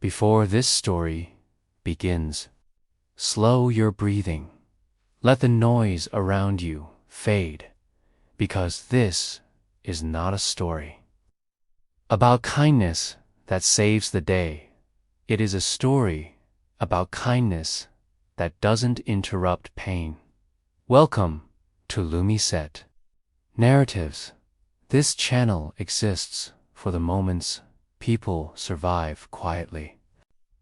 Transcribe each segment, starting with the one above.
Before this story begins, slow your breathing. Let the noise around you fade, because this is not a story about kindness that saves the day. It is a story about kindness that doesn't interrupt pain. Welcome to Lumisette Narratives. This channel exists for the moments people survive quietly,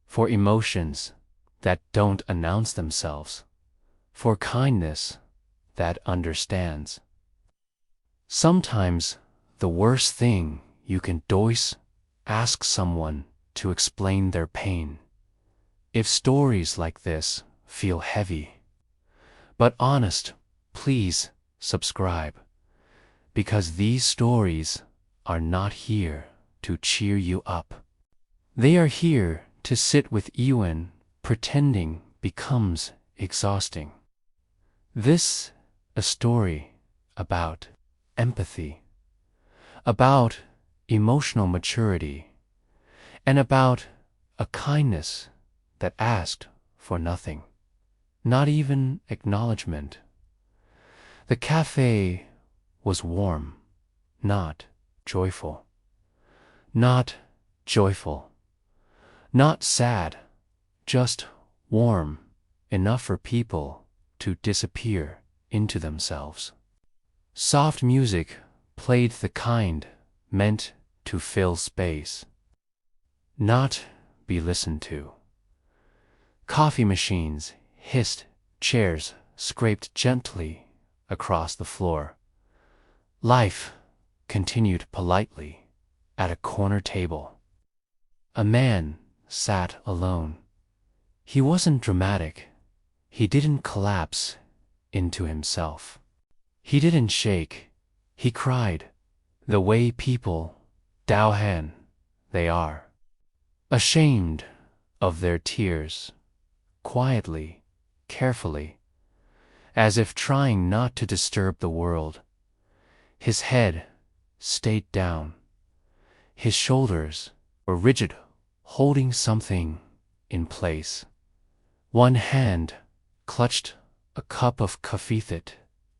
for emotions that don't announce themselves, for kindness that understands. Sometimes the worst thing you can do is ask someone to explain their pain. If stories like this feel heavy but honest, please subscribe, because these stories are not here to cheer you up. They are here to sit with you when pretending becomes exhausting. This is a story about empathy, about emotional maturity, and about a kindness that asked for nothing, not even acknowledgement. The café was warm, not joyful. Not joyful, not sad, just warm enough for people to disappear into themselves. Soft music played, the kind meant to fill space, not be listened to. Coffee machines hissed, chairs scraped gently across the floor. Life continued politely at a corner table. A man sat alone. He wasn't dramatic. He didn't collapse into himself. He didn't shake. He cried, the way people Daohan they are, ashamed of their tears, quietly, carefully, as if trying not to disturb the world. His head stayed down. His shoulders were rigid, holding something in place. One hand clutched a cup of coffee that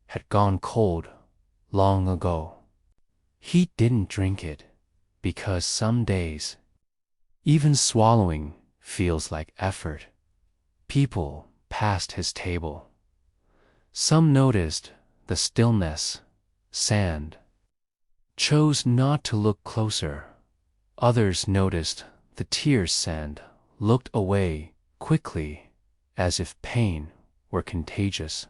had gone cold long ago. He didn't drink it because some days, even swallowing feels like effort. People passed his table. Some noticed the stillness, sand, chose not to look closer. Others noticed the tears, sand, looked away quickly, as if pain were contagious.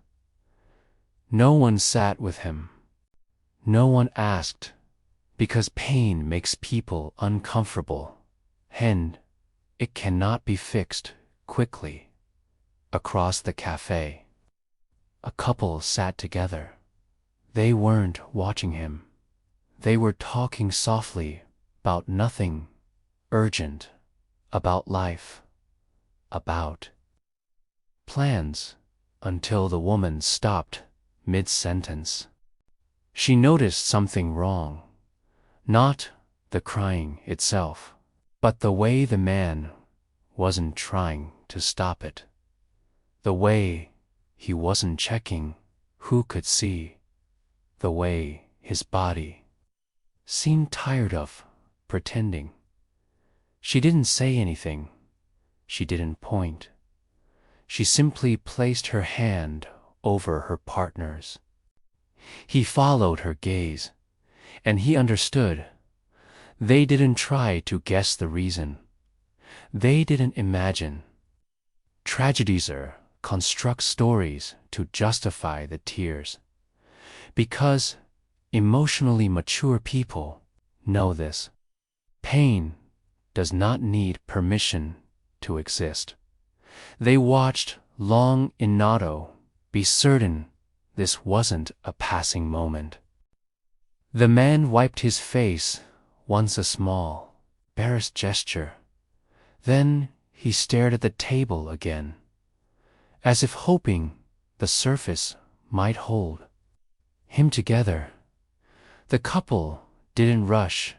No one sat with him. No one asked, because pain makes people uncomfortable, and it cannot be fixed quickly. Across the cafe, a couple sat together. They weren't watching him. They were talking softly about nothing urgent, about life, about plans, until the woman stopped mid-sentence. She noticed something wrong, not the crying itself, but the way the man wasn't trying to stop it, the way he wasn't checking who could see, the way his body seemed tired of pretending. She didn't say anything. She didn't point. She simply placed her hand over her partner's. He followed her gaze, and he understood. They didn't try to guess the reason. They didn't imagine tragedies or construct stories to justify the tears, because emotionally mature people know this. Pain does not need permission to exist. They watched long enough, be certain this wasn't a passing moment. The man wiped his face once, a small, embarrassed gesture. Then he stared at the table again, as if hoping the surface might hold him together. The couple didn't rush.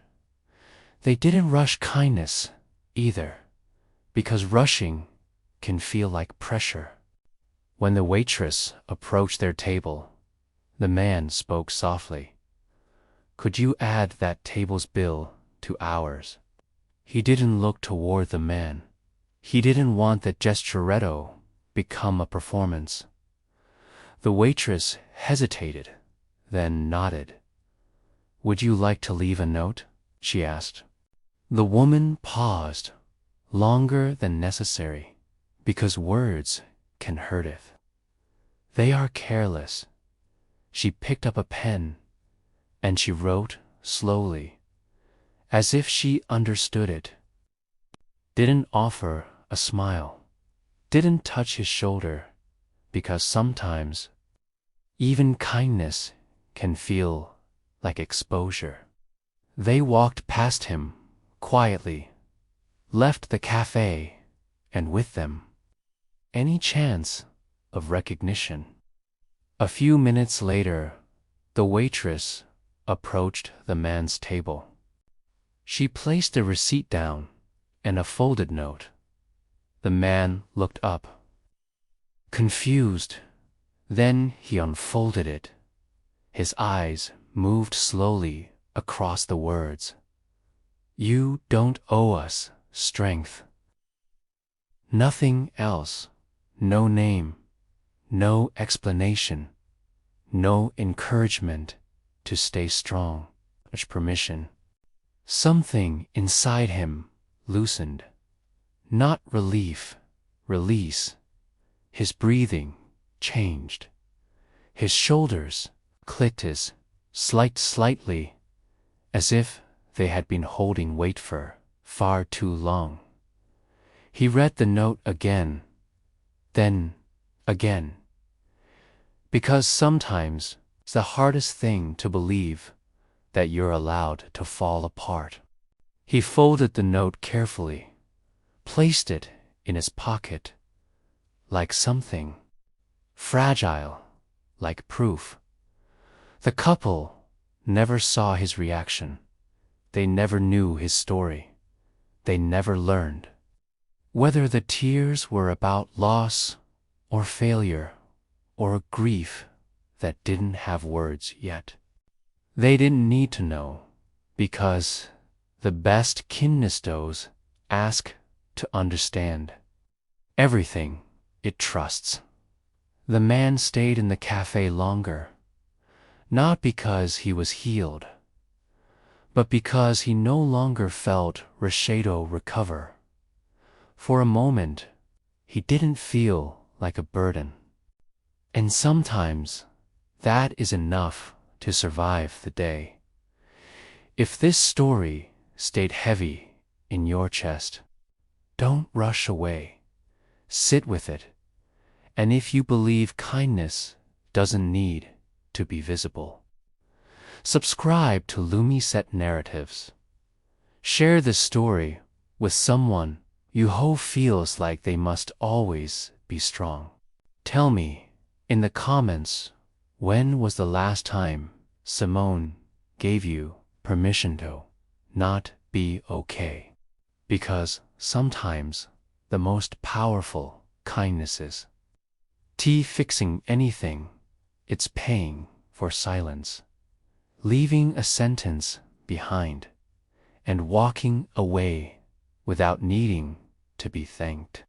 They didn't rush kindness either. because rushing can feel like pressure. When the waitress approached their table, the man spoke softly. "Could you add that table's bill to ours?" He didn't look toward the man. He didn't want the gesturetto become a performance. The waitress hesitated, then nodded. "Would you like to leave a note?" she asked. The woman paused, longer than necessary, because words can hurt it. They are careless. She picked up a pen, and she wrote slowly, as if she understood it. Didn't offer a smile, didn't touch his shoulder, because sometimes even kindness can feel like exposure. They walked past him quietly, left the cafe, and with them any chance of recognition. A few minutes later, the waitress approached the man's table. She placed a receipt down and a folded note. The man looked up, confused. Then he unfolded it. His eyes moved slowly across the words. "You don't owe us strength." Nothing else. No name, no explanation, no encouragement to stay strong. Much permission. Something inside him loosened. Not relief, release. His breathing changed. His shoulders clicked slightly, as if they had been holding weight for far too long. He read the note again, then again. Because sometimes it's the hardest thing to believe that you're allowed to fall apart. He folded the note carefully, placed it in his pocket, like something fragile, like proof. The couple never saw his reaction. They never knew his story. They never learned whether the tears were about loss or failure or a grief that didn't have words yet. They didn't need to know, because the best kinnistos ask to understand everything it trusts. The man stayed in the cafe longer, not because he was healed, but because he no longer felt Rashado recover. For a moment, he didn't feel like a burden. And sometimes that is enough to survive the day. If this story stayed heavy in your chest, don't rush away. Sit with it. And if you believe kindness doesn't need to be visible, subscribe to Lumisette Narratives. Share this story with someone you hope feels like they must always be strong. Tell me in the comments, when was the last time Simone gave you permission to not be okay? Because sometimes the most powerful kindnesses fixing anything, it's paying for silence, leaving a sentence behind, and walking away without needing to be thanked.